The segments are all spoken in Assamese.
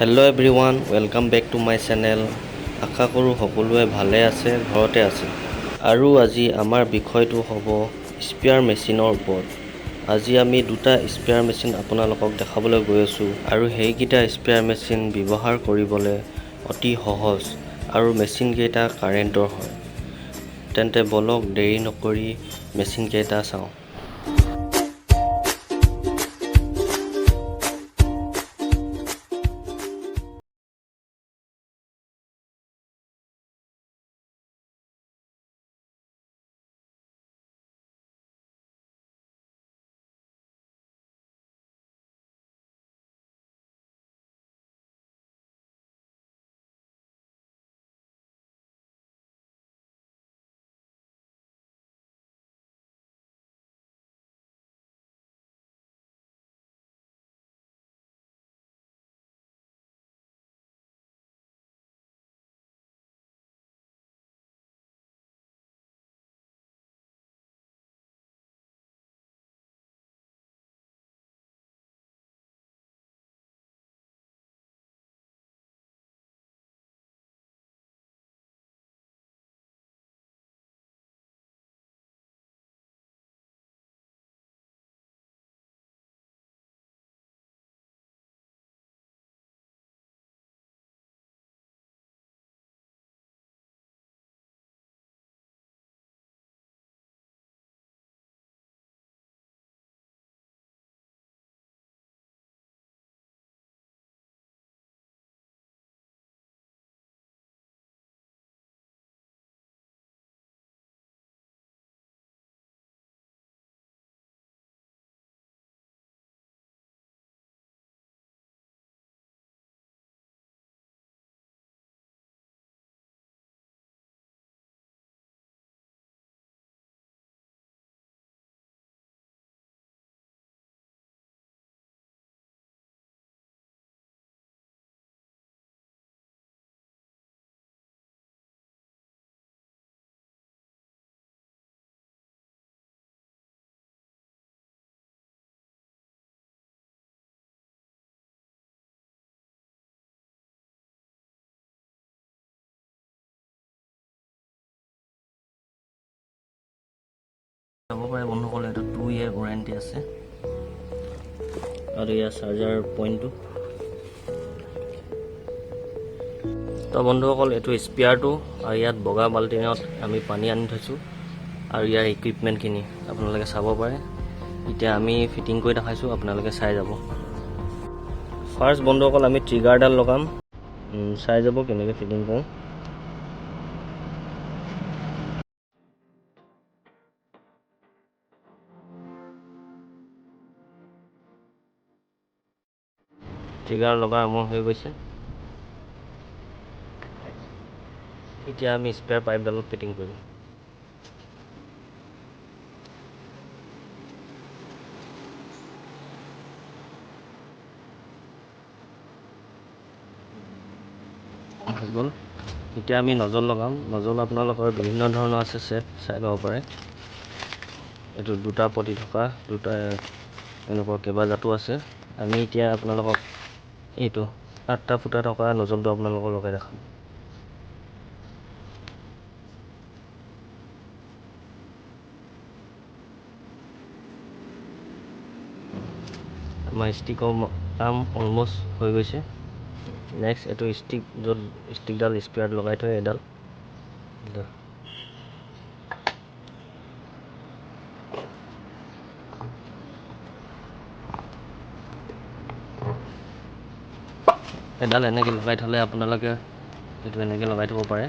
Hello' everyone, welcome back to my channel. আশা কৰোঁ সকলোৱে ভালে আছে, ঘৰতে আছে। আৰু আজি আমাৰ বিষয়টো হ'ব স্পেয়াৰ মেচিনৰ ওপৰত। আজি আমি দুটা স্পেয়াৰ মেচিন আপোনালোকক দেখাবলৈ গৈ আছোঁ আৰু সেইকেইটা স্পেয়াৰ মেচিন ব্যৱহাৰ কৰিবলৈ অতি সহজ আৰু মেচিনকেইটা কাৰেণ্টৰ হয়। তেন্তে বলক দেৰি নকৰি মেচিনকেইটা চাওঁ। চাব পাৰে বন্ধুসকল, এইটো 2 year ৱাৰেণ্টি আছে আৰু ইয়াৰ চাৰ্জাৰ পইণ্টটো। তো বন্ধুসকল, এইটো স্পেয়াৰটো আৰু ইয়াত বগা বাল্টিঙত আমি পানী আনি থৈছোঁ আৰু ইয়াৰ ইকুইপমেণ্টখিনি আপোনালোকে চাব পাৰে। এতিয়া আমি ফিটিং কৰি দেখাইছোঁ, আপোনালোকে চাই যাব। ফাৰ্ষ্ট বন্ধুসকল, আমি ট্ৰিগাৰডাল লগাম, চাই যাব কেনেকৈ ফিটিং কৰোঁ। ট্ৰিগাৰ লগা আৰম্ভ হৈ গৈছে। এতিয়া আমি স্পেয়াৰ পাইপডালত ফিটিং কৰিম। হৈ গ'ল। এতিয়া আমি নজল লগাম। নজল আপোনালোকৰ বিভিন্ন ধৰণৰ আছে, ছেট চাই ল'ব পাৰে। এইটো দুটা পতি থকা, দুটা এনেকুৱা কেইবাজাতো আছে। আমি এতিয়া আপোনালোকক এইটো 8টা ফুটা থকা নজলটো আপোনালোকক লগাই দেখাম। আমাৰ ষ্টিকৰ কাম অলমষ্ট হৈ গৈছে। নেক্সট এইটো ষ্টিক, য'ত ষ্টিকডাল স্পেয়াৰত লগাই থয় এডাল। এডাল এনেকৈ লগাই থ'লে আপোনালোকে এইটো এনেকৈ লগাই থ'ব পাৰে।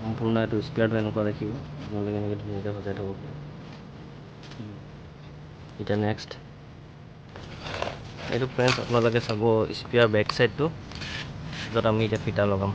সম্পূৰ্ণ এইটো স্পেয়াৰটো এনেকুৱা দেখিব, আপোনালোকে এনেকৈ ধুনীয়াকৈ সজাই থ'ব পাৰে। এতিয়া নেক্সট এইটো ফ্ৰেণ্ডছ, আপোনালোকে চাব স্পেয়াৰ বেক চাইডটো, য'ত আমি এতিয়া ফিটা লগাম।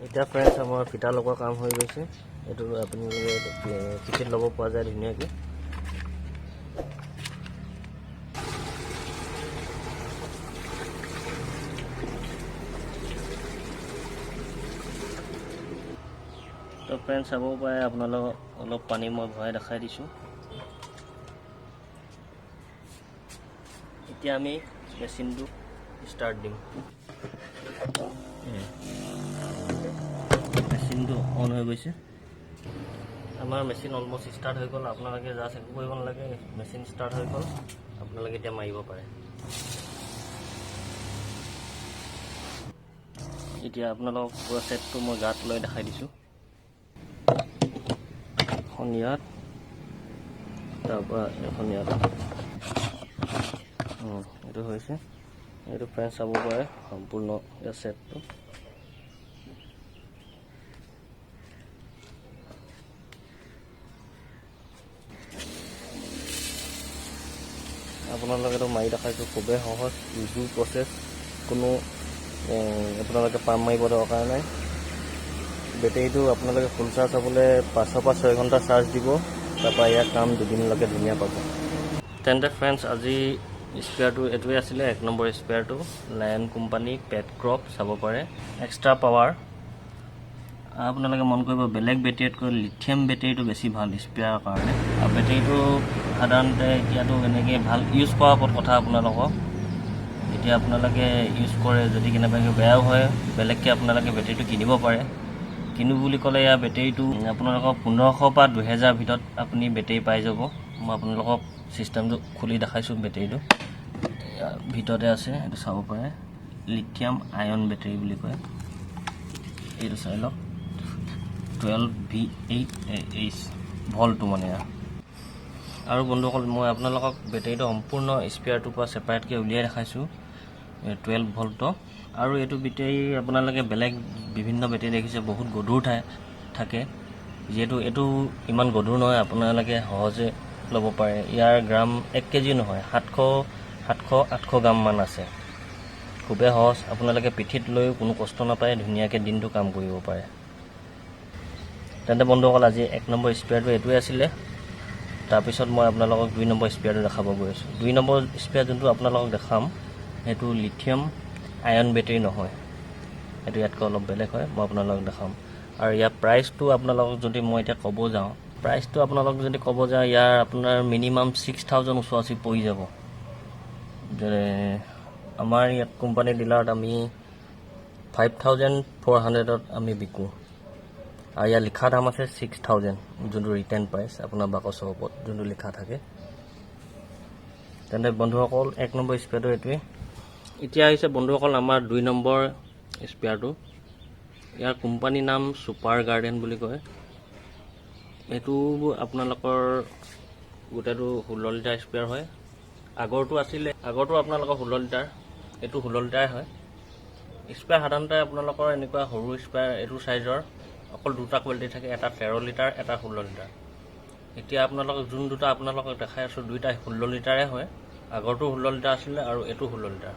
এতিয়া ফ্ৰেণ্ডছ আমাৰ ফিটা লগোৱা কাম হৈ গৈছে। এইটো আপোনালোকে পিঠিত ল'ব পৰা যায় ধুনীয়াকৈ। তো ফ্ৰেণ্ডছ চাব পাৰে, আপোনালোকক অলপ পানী মই ভৰাই দেখাই দিছোঁ। এতিয়া আমি মেচিনটো ষ্টাৰ্ট দিম। মেচিনটো অন হৈ গৈছে। আমাৰ মেচিন অলমষ্ট ষ্টাৰ্ট হৈ গ'ল। আপোনালোকে জাষ্ট একো কৰিব নালাগে, মেচিন ষ্টাৰ্ট হৈ গ'ল। আপোনালোকে এতিয়া মাৰিব পাৰে। এতিয়া আপোনালোকক পুৰা ছেটটো মই গাত লৈ দেখাই দিছোঁ। এখন ইয়াত, তাৰপৰা এখন ইয়াত। এইটো হৈছে, এইটো ফ্ৰেণ্ডছ চাব পাৰে সম্পূৰ্ণ ইয়াৰ ছেটটো। আপোনালোকেতো মাৰি দেখাইছোঁ, খুবেই সহজ ইজি প্ৰচেছ। কোনো আপোনালোকে পাম্প মাৰিব দৰকাৰ নাই। বেটেৰীটো আপোনালোকে ফুল চাৰ্জ হ'বলৈ 5 পৰা 6 ঘণ্টা চাৰ্জ দিব, তাৰপৰা ইয়াৰ কাম দুদিনলৈকে ধুনীয়া পাব। তেন্তে ফ্ৰেণ্ডছ আজি স্পেয়াৰটো এইটোৱে আছিলে, 1 নম্বৰ স্পেয়াৰটো লায়ন কোম্পানী পেট ক্ৰপ চাব পাৰে। Extra power. আপোনালোকে মন কৰিব, বেলেগ বেটেৰীতকৈ লিথিয়াম বেটেৰীটো বেছি ভাল স্পেয়াৰৰ কাৰণে। আৰু বেটেৰীটো সাধাৰণতে এতিয়াতো এনেকৈ ভাল ইউজ কৰাৰ ওপৰত কথা আপোনালোকক। এতিয়া আপোনালোকে ইউজ কৰে, যদি কেনেবাকৈ বেয়াও হয়, বেলেগকৈ আপোনালোকে বেটেৰীটো কিনিব পাৰে। কিনো বুলি ক'লে ইয়াৰ বেটেৰীটো আপোনালোকক 1500 পৰা 2000 ভিতৰত আপুনি বেটেৰী পাই যাব। মই আপোনালোকক চিষ্টেমটো খুলি দেখাইছোঁ। বেটেৰীটো ভিতৰতে আছে, এইটো চাব পাৰে। লিথিয়াম আয়ন বেটেৰী বুলি কয়। এইটো চাই লওক, 12V8H ভল্টটো মানে। আৰু বন্ধুসকল, মই আপোনালোকক বেটেৰীটো সম্পূৰ্ণ স্পেয়াৰটোৰ পৰা ছেপাৰেটকৈ উলিয়াই দেখাইছোঁ, 12 ভল্টৰ। আৰু এইটো বেটেৰী আপোনালোকে বেলেগ বিভিন্ন বেটেৰী দেখিছে বহুত গধুৰ থাকে, যিহেতু এইটো ইমান গধুৰ নহয়, আপোনালোকে সহজে ল'ব পাৰে। ইয়াৰ গ্ৰাম 1 কেজি নহয়, 700-800 গ্ৰামমান আছে। খুবেই সহজ, আপোনালোকে পিঠিত লৈও কোনো কষ্ট নাপায়, ধুনীয়াকৈ দিনটো কাম কৰিব পাৰে। তেন্তে বন্ধুসকল, আজি 1 নম্বৰ স্পেয়াৰটো এইটোৱে আছিলে। তাৰপিছত মই আপোনালোকক 2 নম্বৰ স্পেয়াৰটো দেখাব গৈ আছোঁ। 2 নম্বৰ স্পেয়াৰ যোনটো আপোনালোকক দেখাম, সেইটো লিথিয়াম আয়ন বেটেৰী নহয়, সেইটো ইয়াতকৈ অলপ বেলেগ হয়। মই আপোনালোকক দেখাম। আৰু ইয়াৰ প্ৰাইচটো আপোনালোকক যদি মই এতিয়া ক'ব যাওঁ, ইয়াৰ আপোনাৰ মিনিমাম 6000 ওচৰা-ওচৰি পৰি যাব। আমাৰ ইয়াত কোম্পানী ডিলাৰত আমি 5400ত আমি বিকোঁ। আৰু ইয়াৰ লিখা দাম আছে 6000, যোনটো ৰিটাৰ্ণ প্ৰাইচ আপোনাৰ বাকচৰ ওপৰত যোনটো লিখা থাকে। তেন্তে বন্ধুসকল, 1 নম্বৰ স্পেয়াৰটো এইটোৱে। এতিয়া আহিছে বন্ধুসকল আমাৰ 2 নম্বৰ স্পেয়াৰটো। ইয়াৰ কোম্পানীৰ নাম ছুপাৰ গাৰ্ডেন বুলি কয়। এইটো আপোনালোকৰ গোটেইটো 16 লিটাৰ স্পেয়াৰ হয়। আগৰটো আপোনালোকৰ 16 লিটাৰ, এইটো 16 লিটাৰে হয়। স্পেয়াৰ সাধাৰণতে আপোনালোকৰ এনেকুৱা সৰু স্পেয়াৰ এইটো চাইজৰ অকল 2টা কোৱালিটি থাকে, এটা 13 লিটাৰ, এটা 16 লিটাৰ। এতিয়া আপোনালোকক যোন দুটা আপোনালোকক দেখাই আছোঁ, 2টা 16 লিটাৰে হয়। আগৰটো 16 লিটাৰ আছিলে আৰু এইটো 16 লিটাৰ।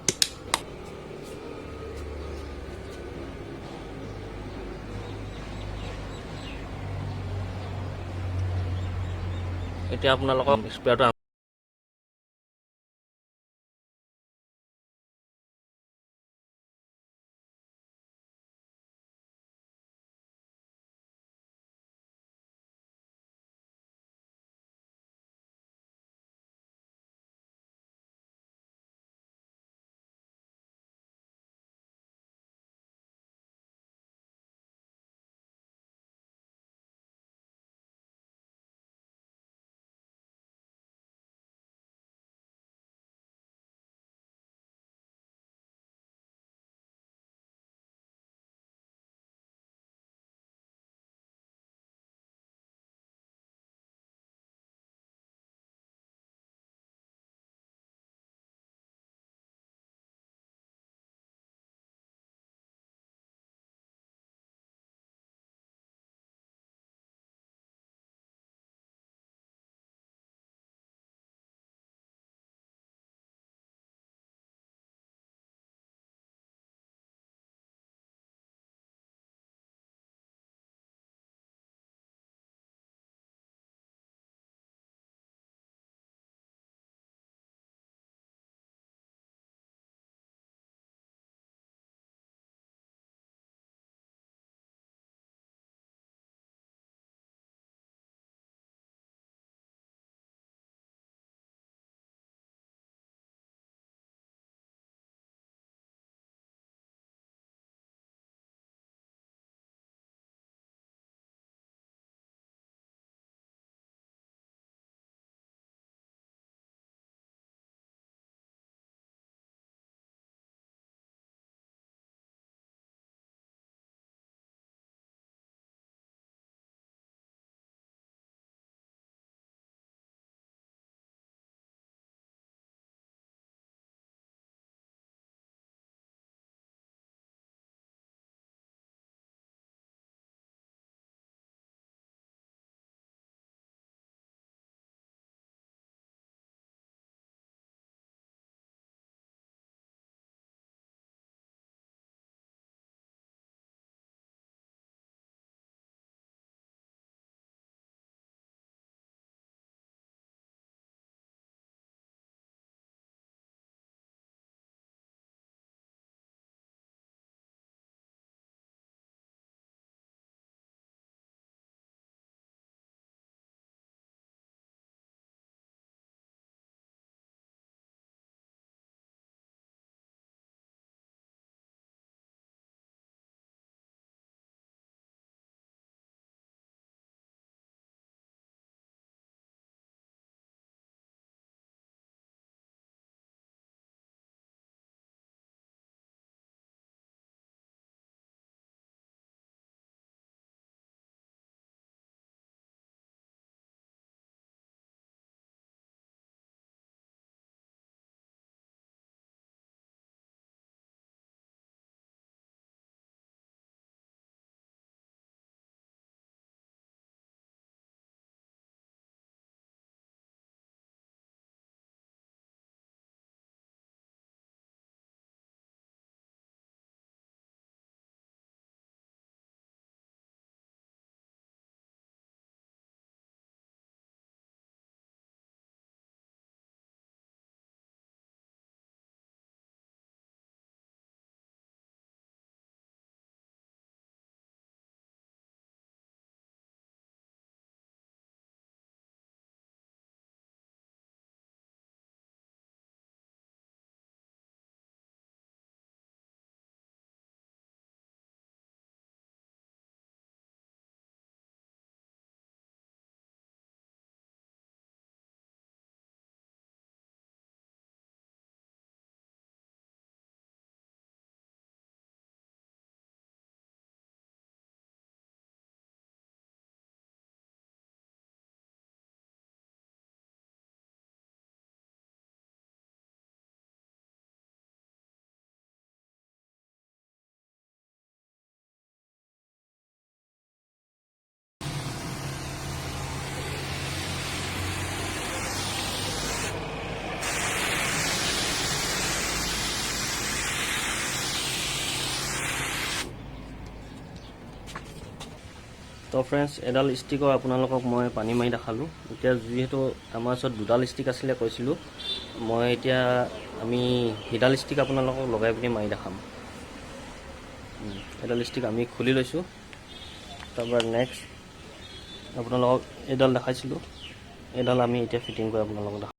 এতিয়া আপোনালোকক স্পেয়াৰটো তো ফ্ৰেণ্ডছ, এডাল ষ্টিকৰ আপোনালোকক মই পানী মাৰি দেখালোঁ। এতিয়া যিহেতু আমাৰ ওচৰত দুডাল ষ্টিক আছিলে কৈছিলোঁ, মই এতিয়া আমি সেইডাল ষ্টিক আপোনালোকক লগাই পিনি মাৰি দেখাম। এডাল ষ্টিক আমি খুলি লৈছোঁ। তাৰপৰা নেক্সট আপোনালোকক এইডাল দেখাইছিলোঁ, এইডাল আমি এতিয়া ফিটিং কৰি আপোনালোকক দেখাম।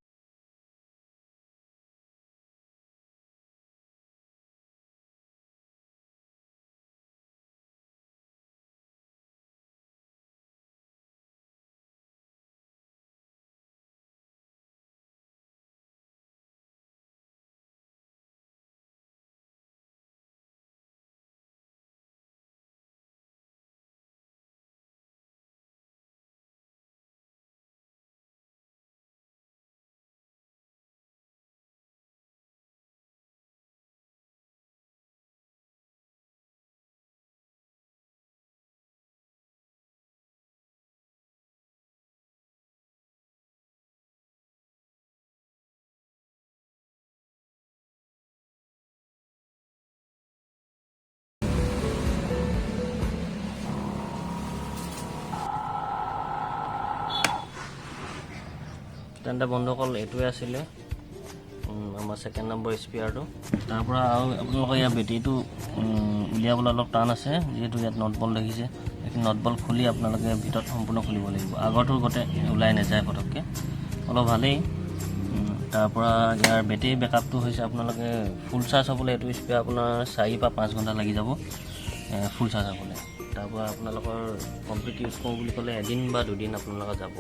তেন্তে বন্ধুসকল, এইটোৱে আছিলে আমাৰ ছেকেণ্ড নম্বৰ স্পেয়াৰটো। তাৰপৰা আৰু আপোনালোকৰ ইয়াৰ বেটেৰীটো উলিয়াবলৈ অলপ টান আছে, যিহেতু ইয়াত নট বল দেখিছে। এইখিনি নট বল খুলি আপোনালোকে ভিতৰত সম্পূৰ্ণ খুলিব লাগিব, আগৰটো গোটেই ওলাই নাযায় পটককৈ, অলপ ভালেই। তাৰপৰা ইয়াৰ বেটেৰী বেকআপটো হৈছে আপোনালোকে ফুল চাৰ্জ হ'বলৈ এইটো স্পেয়াৰ আপোনাৰ 4 পৰা 5 ঘণ্টা লাগি যাব ফুল চাৰ্জ হ'বলৈ। তাৰপৰা আপোনালোকৰ কমপ্লিট ইউজ কৰোঁ বুলি ক'লে 1 বা 2 দিন আপোনালোকৰ যাব।